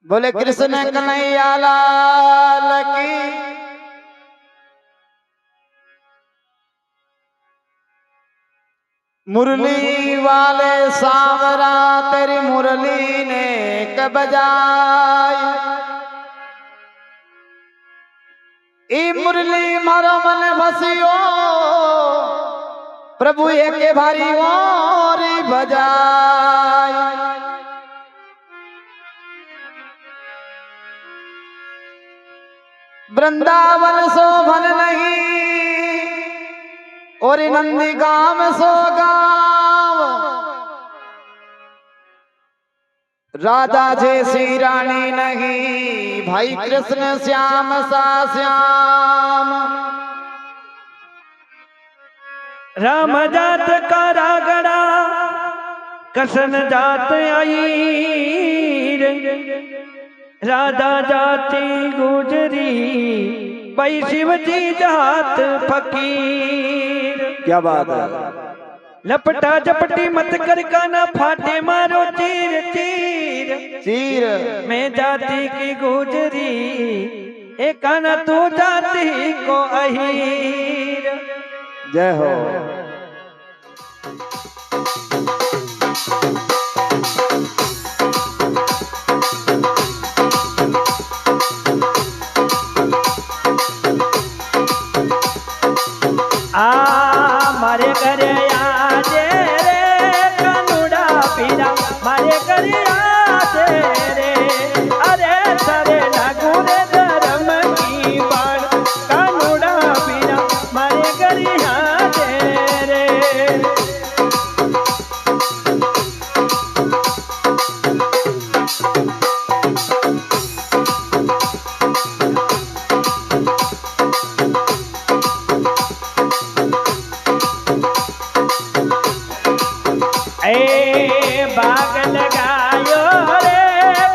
बोले कृष्ण कन्हैया लाल की। मुरली वाले सांवरा तेरी मुरली ने कब बजाई। ई मुरली मारो मन भसियो प्रभु एक भारी और बजाई। वृंदावन शोभन नहीं और नंदी गांव सो गांव। राधा जैसी रानी नहीं भाई कृष्ण श्याम सा श्याम। राम जात का रागड़ा कृष्ण जात आई रे। राधा जाती गुजरी भाई शिव जी जात फकीर। क्या बात है। लपटा झपटी मत कर काना फाटे मारो चीर चीर चीर। मैं जाति की गुजरी ए काना तू जाति को अहीर। जय हो। मारे घरे आजे रे कानुड़ा पीरा मारे घरे आजे रे। अरे सारे लागू रे धर्म की बाण कानुड़ा पीरा मारे घरे आजे रे। बाग लगायो रे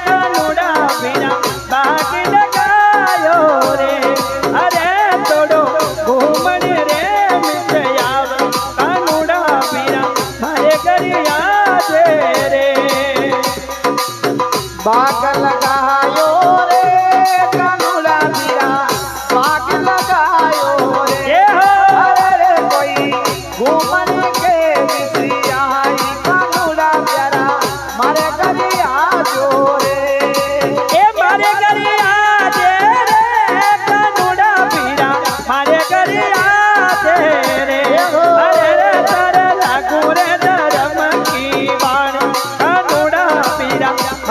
कानुड़ा बिना बाग लगायो रे। अरे तोड़ो घूमन रे मित्रयाव कानुड़ा बिना मारे घर आजे रे। बाग लगायो रे कानुड़ा बिना बाग लगायो रे। अरे रे कोई घूमन के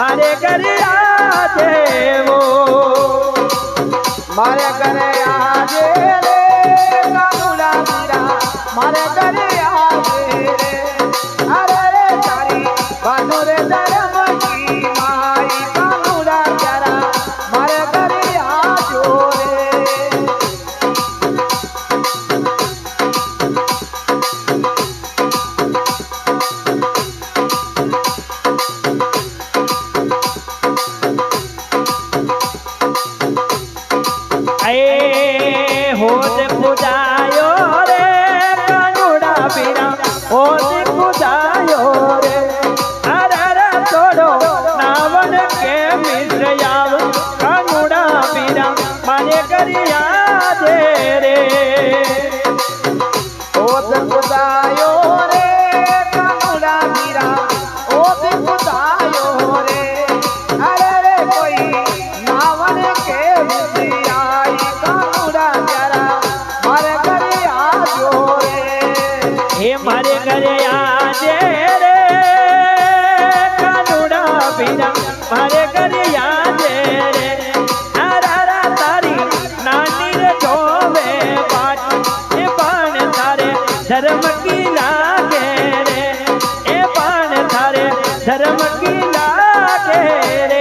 मारे घर आजे वो मारे घर आजे रे कानुड़ा पीरा मारे घर आजे रे। अरे रे तारी बानो रे धर्म की माई कानुड़ा प्यारा मारे घर आजो रे। होद पुजायो रे कानुड़ा पीरा होद पुजायो रे। अरे तोड़ो नावन के मित्र याव कानुड़ा पीरा मारे घर आजे रे। होद पुजायो रे कानुड़ा पीरा होद पुजायो रे। अरे रे कोई नावन के मारे घर आजे रे कानुड़ा पीरा मारे घर आजे रे। अरे तारी नानी रे जोवे बाट ए बाण थारे धर्म की लागे रे। ए बाण थारे धर्म की लागे रे।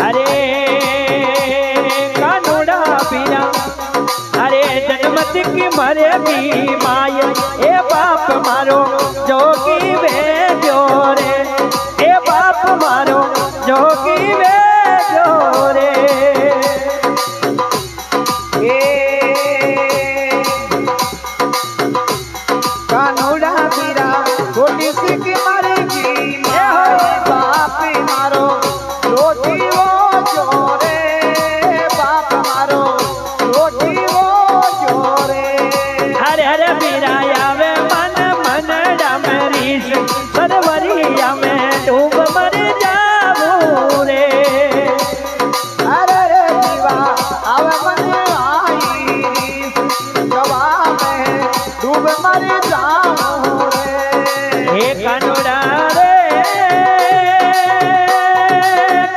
अरे कानुड़ा पीरा अरे जनमत की मरे ભેગી માય એ બાપ મારો જોગી વેગ્યો રે એ બાપ મારો જોગી વેગ્યો રે એ કાનુડા વીરા ખોટી શીખી મારી કી બાપ મારો રોટીઓ જોરે બાપ મારો રોટીઓ જોરે હરે હરે વીરા આવે મન મન ડમરીશ સરવરિયા મે ડૂબ મરી જાવું રે અરે રે દીવા આવે મને આઈ જવા મે ડૂબ મરી જાઉં રે હે કાનુડા રે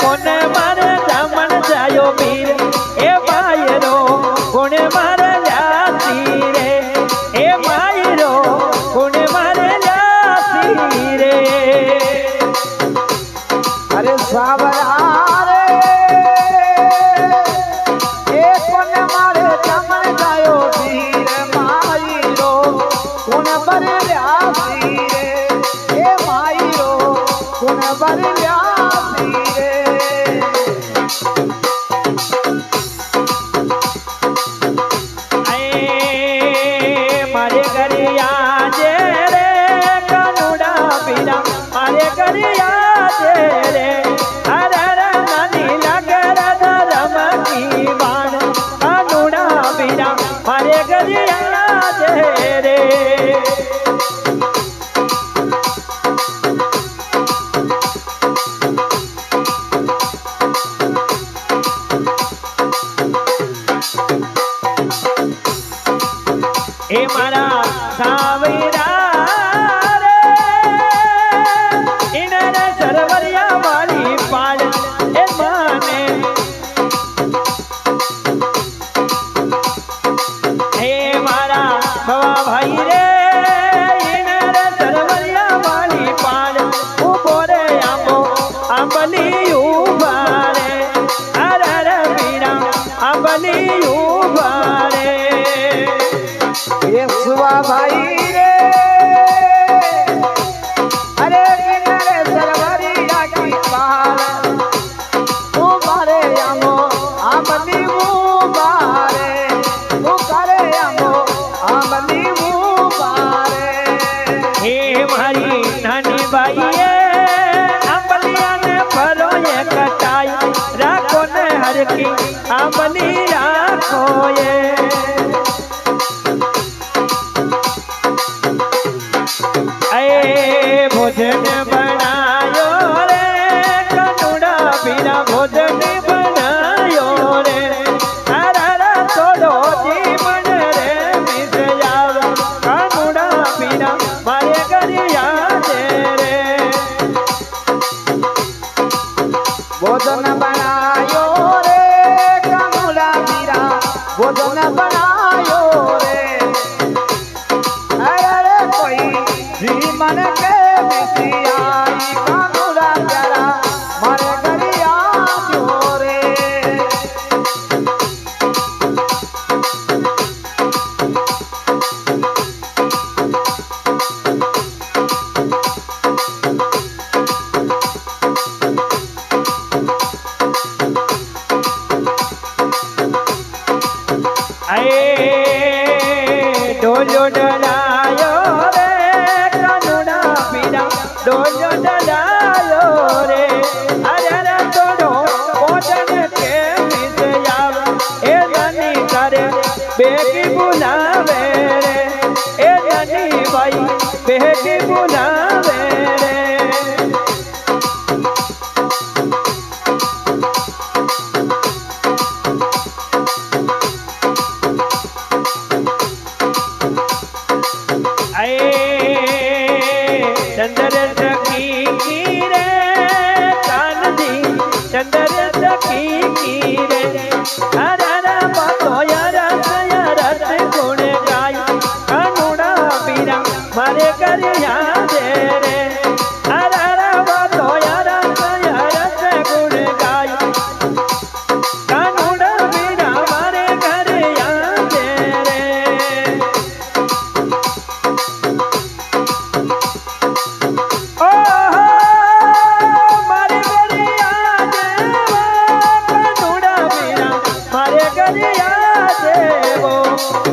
કોને મારે જામણ જાયો વીર એ માયરો કોને મારે લ્યાસી રે એ માયરો કોને મારે લ્યાસી રે અરે સાવરા રે એ કોને મારે જમણ જાયો વીર માઈરો કોને બરલ્યા રે એ માઈરો કોને બરલ્યા રે મારે ઘરિયા જે રે કાનુડા પીરા મારે ઘરિયા જે રે હર નાની લગર ધરમકી બાણ કાનુડા પીરા મારે ઘરિયા જે રે એ મારા સાવરા રે ઇનર સરવરિયા વાળી પાડ એ માને હે મારા સવા ભાઈ રે ઇનર સરવરિયા વાળી પાડ ઉભો રે આંબો આંબલી ઉભા રે અરર વીરા આંબલી ઉભા રે સુવા ભાઈ રે અરે કિનારે સરવરિયા કી પાલ ઉભારે આમો આંબલી ઉભારે ઉકારે આમો આંબલી ઉભારે હે મારી નાની બાઈએ આંબલિયાને ભરો એ કટાઈ રાખો ને હરકી આંબલી રાખો એ ભોજન બનાયો રે કાનુડા પીરા ભોજન બનાયો રે હર થોડો જીવન રે મિસ આવ કાનુડા પીરા મારે ઘરિયા દે રે ભોજન બનાયો રે કાનુડા વીરા ભોજન બનાયો રે અરે કોઈ જીવન કે મિસિયાઈ કાનુડા પ્યારા મારે ઘરિયા જોરે ડોલો ડલાયો રે કાનુડા પીરા ડોલો ડલાયો રે અરે થોડો ભોજન કે મિસ આવ એ નાની કરે બેગી બોલાવે રે એ નાની ભાઈ બેગી બોલાવે રે ચંદ્ર સખી કી રે કાનજી ચંદ્ર સખી કી રે હર બાતો યરસ ગુણ ગાય કાનુડા પીરા મારે ઘરિયા દે રે હર બાતો યરસ ગુણ ગાય કાનુડા પીરા મારે ઘરિયા દે રે देवो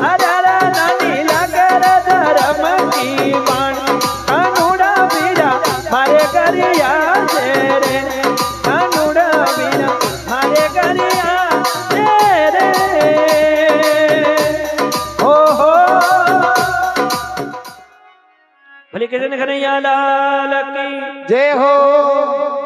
अरे नानी लगर धर्म की बाण कानूड़ा बीरा मारे गरिया से रे कानूड़ा बीरा मारे गरिया से रे हो भले कृष्ण कन्हैया लाल की जय हो।